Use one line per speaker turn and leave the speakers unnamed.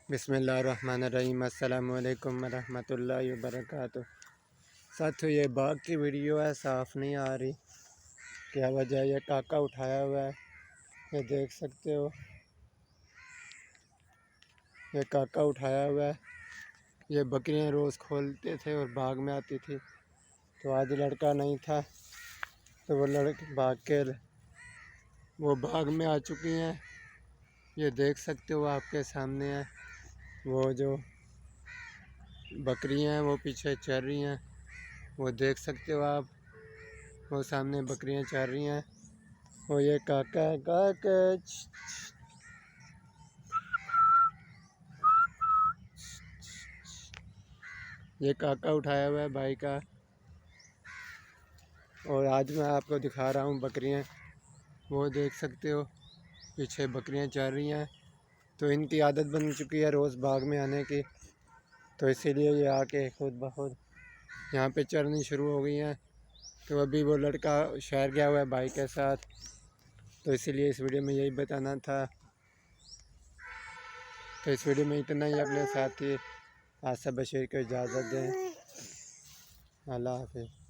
बिस्मिल्लाहिर्रहमानिर्रहीम। अस्सलामु अलैकुम वरहमतुल्लाहि वबरकातुह। साथियों, ये बाग की वीडियो है, साफ़ नहीं आ रही। क्या वजह है? ये काका उठाया हुआ है, ये देख सकते हो। ये काका उठाया हुआ है। ये बकरियां रोज़ खोलते थे और बाग में आती थी, तो आज लड़का नहीं था तो वो भाग के वो बाग में आ चुकी हैं। ये देख सकते हो, आपके सामने है। वो जो बकरियां हैं वो पीछे चर रही हैं, वो देख सकते हो आप। वो सामने बकरियां चर रही हैं। वो ये काका है, काका ये काका उठाया हुआ है भाई का। और आज मैं आपको दिखा रहा हूँ बकरियां। वो देख सकते हो, पीछे बकरियां चर रही हैं। तो इनकी आदत बन चुकी है रोज़ बाग में आने की, तो इसीलिए ये आके खुद ब खुद यहाँ पे चरनी शुरू हो गई हैं। तो अभी वो लड़का शहर गया हुआ है भाई के साथ, तो इसीलिए इस वीडियो में यही बताना था। तो इस वीडियो में इतना ही। अपने साथी आसिफ बशीर को इजाज़त दें। अल्लाह हाफ़िज़।